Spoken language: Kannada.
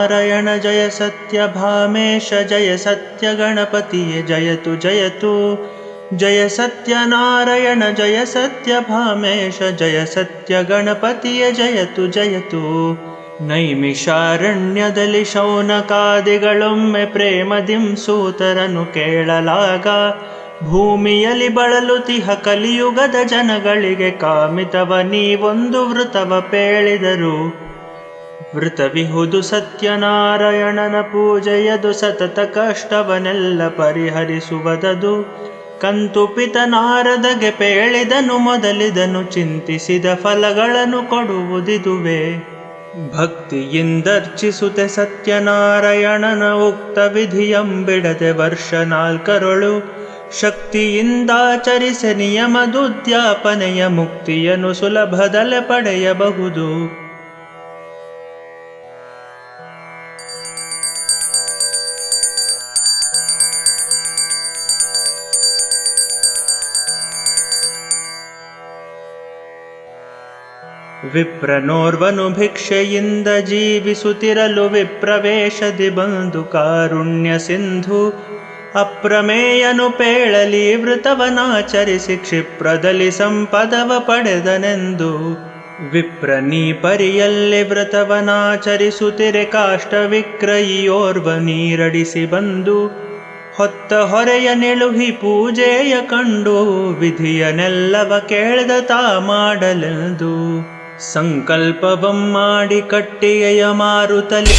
नारायण जय सत्य भामेश जय सत्य गणपतिये जयतु जयतु जय सत्य नारायण जय सत्य भामेश जय सत्य गणपतिये जयतु जयतु ನೈಮಿಷಾರಣ್ಯದಲ್ಲಿ ಶೌನಕಾದಿಗಳೊಮ್ಮೆ ಪ್ರೇಮದಿಂ ಸೂತರನು ಕೇಳಲಾಗ ಭೂಮಿಯಲ್ಲಿ ಬಳಲುತಿಹ ಕಲಿಯುಗದ ಜನಗಳಿಗೆ ಕಾಮಿತವ ನೀವೊಂದು ವೃತವ ಪೇಳಿದರು. ವೃತವಿಹುದು ಸತ್ಯನಾರಾಯಣನ ಪೂಜೆಯದು ಸತತ ಕಷ್ಟವನೆಲ್ಲ ಪರಿಹರಿಸುವುದದು. ಕಂತುಪಿತ ನಾರದಗೆ ಪೇಳಿದನು ಮೊದಲಿದನು ಚಿಂತಿಸಿದ ಫಲಗಳನ್ನು ಕೊಡುವುದಿದುವೆ. ಭಕ್ತಿಯಿಂದರ್ಚಿಸುತ್ತೆ ಸತ್ಯನಾರಾಯಣನ ಉಕ್ತ ವಿಧಿಯಂಬಿಡದೆ ವರ್ಷ 4 ಶಕ್ತಿಯಿಂದಾಚರಿಸೆ ನಿಯಮದುದ್ಯಾಪನೆಯ ಮುಕ್ತಿಯನ್ನು ಸುಲಭದಲ್ಲೇ ಪಡೆಯಬಹುದು. ವಿಪ್ರನೋರ್ವನು ಭಿಕ್ಷೆಯಿಂದ ಜೀವಿಸುತ್ತಿರಲು ವಿಪ್ರವೇಶದಿ ಬಂದು ಕಾರುಣ್ಯ ಸಿಂಧು ಅಪ್ರಮೇಯನು ಪೇಳಲಿ ವೃತವನಾಚರಿಸಿ ಕ್ಷಿಪ್ರದಲ್ಲಿ ಸಂಪದವ ಪಡೆದನೆಂದು. ವಿಪ್ರನೀ ಪರಿಯಲ್ಲಿ ವ್ರತವನಾಚರಿಸುತ್ತಿರೆ ಕಾಷ್ಟ ವಿಕ್ರಯಿಯೋರ್ವ ನೀರಡಿಸಿ ಬಂದು ಹೊತ್ತ ಹೊರೆಯ ನಿಳುಹಿ ಪೂಜೆಯ ಕಂಡು ವಿಧಿಯನೆಲ್ಲವ ಕೇಳ್ದ ತಾ ಮಾಡಲೆಂದು. ಸಂಕಲ್ಪವಂ ಮಾಡಿ ಕಟ್ಟಿಗೆಯ ಮಾರುತಲಿ